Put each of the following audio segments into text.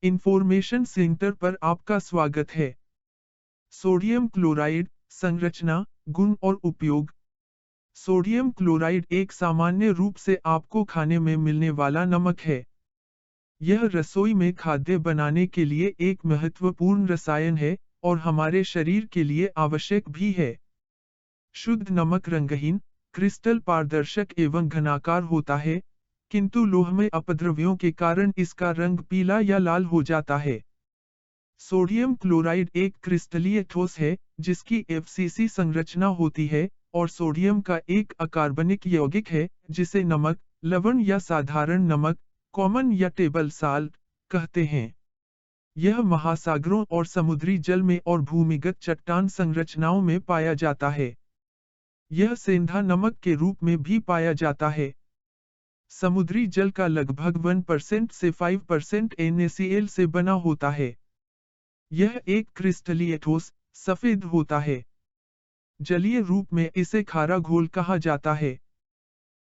Information centre पर आपका स्वागत है। सोडियम क्लोराइड, संरचना, गुण और उपयोग। सोडियम क्लोराइड एक सामान्य रूप से आपको खाने में मिलने वाला नमक है। यह रसोई में खाद्य बनाने के लिए एक महत्वपूर्ण रसायन है और हमारे शरीर के लिए आवश्यक भी है। शुद्ध नमक रंगहीन, क्रिस्टल पारदर्शक एवं घनाकार होता है, किंतु लोह में अपद्रव्यों के कारण इसका रंग पीला या लाल हो जाता है। सोडियम क्लोराइड एक क्रिस्टलीय ठोस है, जिसकी एफसीसी संरचना होती है, और सोडियम का एक अकार्बनिक यौगिक है, जिसे नमक, लवण या साधारण नमक, कॉमन या टेबल साल्ट कहते हैं। यह महासागरों और समुद्री जल में और भूमिगत चट्टान संरचनाओं में पाया जाता है। यह सेंधा नमक के रूप में भी पाया जाता है। समुद्री जल का लगभग 1% से 5% NaCl से बना होता है। यह एक क्रिस्टलीय ठोस, सफेद होता है। जलीय रूप में इसे खारा घोल कहा जाता है।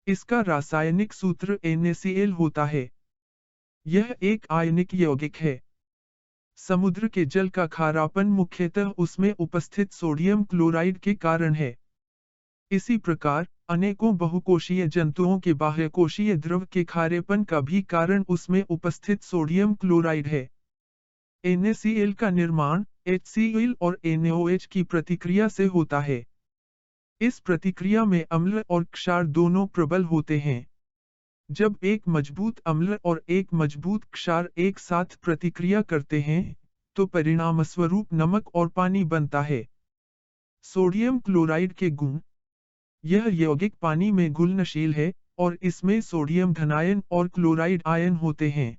इसका रासायनिक सूत्र NaCl होता है। यह एक आयनिक यौगिक है। समुद्र के जल का खारापन मुख्यतः उसमें उपस्थित सोडियम क्लोराइड के कारण है। इसी प्रकार, अनेकों बहुकोशीय जंतुओं के बाह्यकोशीय द्रव के खारेपन का भी कारण उसमें उपस्थित सोडियम क्लोराइड है। NaCl का निर्माण HCl और NaOH की प्रतिक्रिया से होता है। इस प्रतिक्रिया में अम्ल और क्षार दोनों प्रबल होते हैं। जब एक मजबूत अम्ल और एक मजबूत क्षार एक साथ प्रतिक्रिया करते हैं, तो परिणामस्वरूप नमक और पानी बनता है। सोडियम क्लोराइड के गुण। यह यौगिक पानी में घुलनशील है, और इसमें सोडियम धनायन और क्लोराइड आयन होते हैं।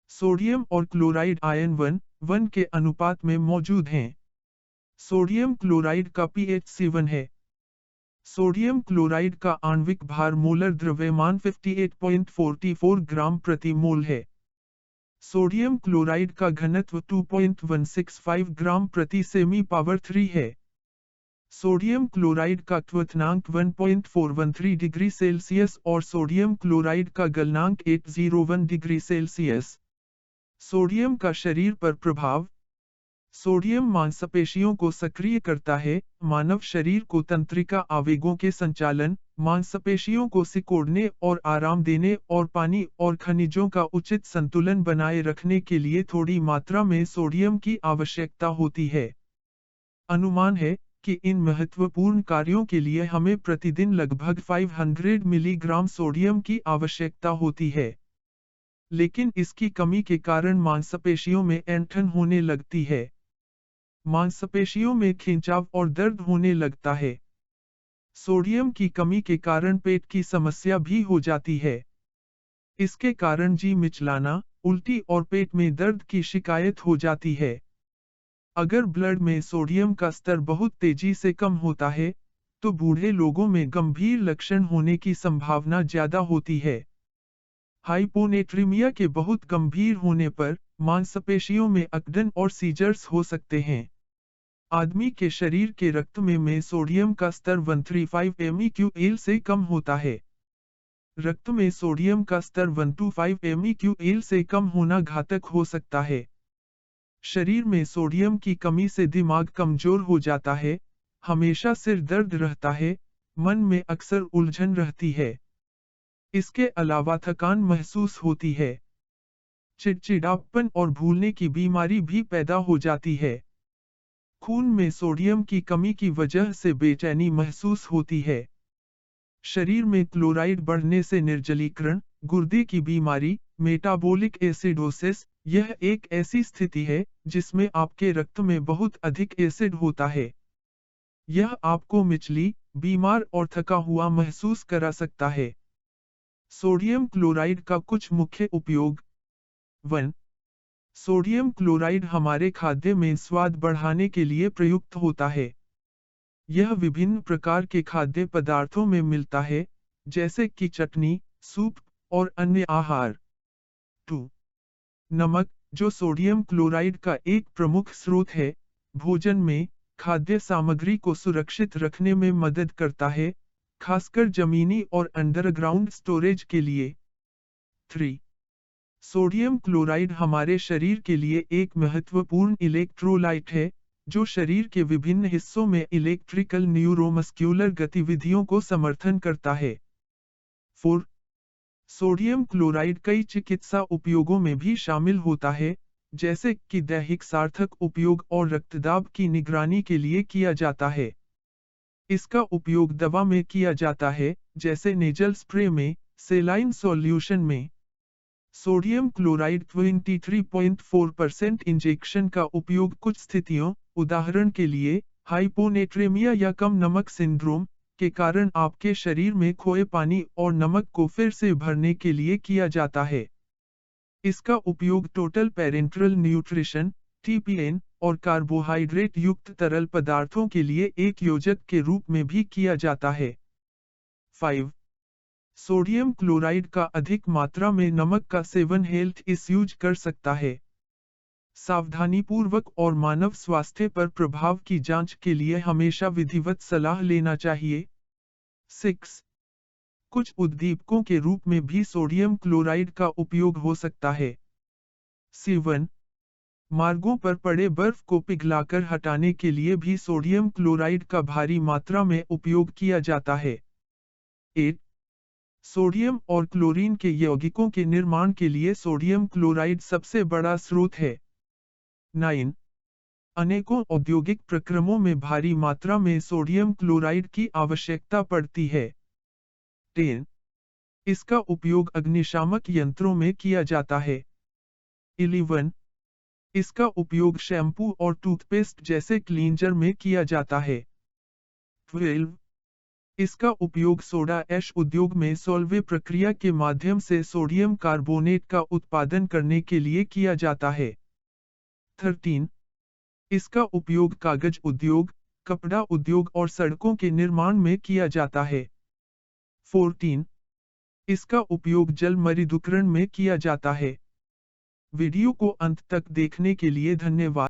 सोडियम और क्लोराइड आयन 1:1 के अनुपात में मौजूद हैं। सोडियम क्लोराइड का pH 7 है। सोडियम क्लोराइड का आणविक भार मोलर द्रव्यमान 58.44 ग्राम प्रति मोल है। सोडियम क्लोराइड का घनत्व 2.165 ग्राम प्रति सेमी पावर 3 है। सोडियम क्लोराइड का क्वथनांक 1.413 डिग्री सेल्सियस और सोडियम क्लोराइड का गलनांक 801 डिग्री सेल्सियस। सोडियम का शरीर पर प्रभाव। सोडियम मांसपेशियों को सक्रिय करता है, मानव शरीर को तंत्रिका आवेगों के संचालन, मांसपेशियों को सिकोड़ने और आराम देने और पानी और खनिजों का उचित संतुलन बनाए रखने के लिए थोड़ी मात्रा में सोडियम की आवश्यकता होती है। अनुमान है कि इन महत्वपूर्ण कार्यों के लिए हमें प्रतिदिन लगभग 500 मिलीग्राम सोडियम की आवश्यकता होती है। लेकिन इसकी कमी के कारण मांसपेशियों में ऐंठन होने लगती है। मांसपेशियों में खिंचाव और दर्द होने लगता है। सोडियम की कमी के कारण पेट की समस्या भी हो जाती है। इसके कारण जी मिचलाना, उल्टी और पेट में दर्द की शिकायत हो जाती है। अगर ब्लड में सोडियम का स्तर बहुत तेजी से कम होता है, तो बूढ़े लोगों में गंभीर लक्षण होने की संभावना ज्यादा होती है। हाइपोनेट्रीमिया के बहुत गंभीर होने पर मांसपेशियों में अकड़न और सीजर्स हो सकते हैं। आदमी के शरीर के रक्त में सोडियम का स्तर 135 MEqL से कम होता है। रक्त में सोडियम का स्तर 125 MEqL से कम होना घातक हो सकता है। शरीर में सोडियम की कमी से दिमाग कमजोर हो जाता है, हमेशा सिर दर्द रहता है, मन में अक्सर उलझन रहती है। इसके अलावा थकान महसूस होती है। चिड़चिड़ापन और भूलने की बीमारी भी पैदा हो जाती है। खून में सोडियम की कमी की वजह से बेचैनी महसूस होती है। शरीर में क्लोराइड बढ़ने से निर्जलीकरण, गुर्दे की बीमारी, मेटाबोलिक एसिडोसिस, यह एक ऐसी स्थिति है जिसमें आपके रक्त में बहुत अधिक एसिड होता है। यह आपको मिचली, बीमार और थका हुआ महसूस करा सकता है। सोडियम क्लोराइड का कुछ मुख्य उपयोग। 1. सोडियम क्लोराइड हमारे खाद्य में स्वाद बढ़ाने के लिए प्रयुक्त होता है। यह विभिन्न प्रकार के खाद्य पदार्थों में मिलता है, जैसे कि चटनी, सूप और अन्य आहार। 2. नमक, जो सोडियम क्लोराइड का एक प्रमुख स्रोत है, भोजन में खाद्य सामग्री को सुरक्षित रखने में मदद करता है, खासकर जमीनी और अंडरग्राउंड स्टोरेज के लिए। 3. सोडियम क्लोराइड हमारे शरीर के लिए एक महत्वपूर्ण इलेक्ट्रोलाइट है, जो शरीर के विभिन्न हिस्सों में इलेक्ट्रिकल न्यूरोमस्क्यूलर गतिविधियों को समर्थन करता है। 4. सोडियम क्लोराइड कई चिकित्सा उपयोगों में भी शामिल होता है, जैसे कि दैहिक सार्थक उपयोग और रक्तदाब की निगरानी के लिए किया जाता है। इसका उपयोग दवा में किया जाता है, जैसे नेजल स्प्रे में, सेलाइन सॉल्यूशन में। सोडियम क्लोराइड 23.4% इंजेक्शन का उपयोग कुछ स्थितियों, उदाहरण के लिए, हाइपोनेट्रेमिया या कम नमक सिंड्रोम, के कारण आपके शरीर में खोए पानी और नमक को फिर से भरने के लिए किया जाता है। इसका उपयोग टोटल पेरेंटरल न्यूट्रिशन, TPN, और कार्बोहाइड्रेट युक्त तरल पदार्थों के लिए एक योजक के रूप में भी किया जाता है। 5. सोडियम क्लोराइड का अधिक मात्रा में नमक का सेवन हेल्थ इश्यूज कर सकता है। सावधानीपूर्वक और मानव स्वास्थ्य पर प्रभाव की जांच के लिए हमेशा विधिवत सलाह लेना चाहिए। 6. कुछ उद्दीपकों के रूप में भी सोडियम क्लोराइड का उपयोग हो सकता है। 7. मार्गों पर पड़े बर्फ को पिघलाकर हटाने के लिए भी सोडियम क्लोराइड का भारी मात्रा में उपयोग किया जाता है। 8. सोडियम और क्लोरीन के यौगिकों के निर्माण के लिए सोडियम क्लोराइड सबसे बड़ा स्रोत है। 9. अनेकों औद्योगिक प्रक्रमों में भारी मात्रा में सोडियम क्लोराइड की आवश्यकता पड़ती है। 10. इसका उपयोग अग्निशामक यंत्रों में किया जाता है। 11. इसका उपयोग शैम्पू और टूथपेस्ट जैसे क्लींजर में किया जाता है। 12. इसका उपयोग सोडा ऐश उद्योग में सॉल्वे प्रक्रिया के माध्यम से सोडियम कार्बोनेट का उत्पादन करने के लिए किया जाता है। 13. इसका उपयोग कागज उद्योग, कपड़ा उद्योग और सड़कों के निर्माण में किया जाता है। 14. इसका उपयोग जल मरीदुकरण में किया जाता है। वीडियो को अंत तक देखने के लिए धन्यवाद।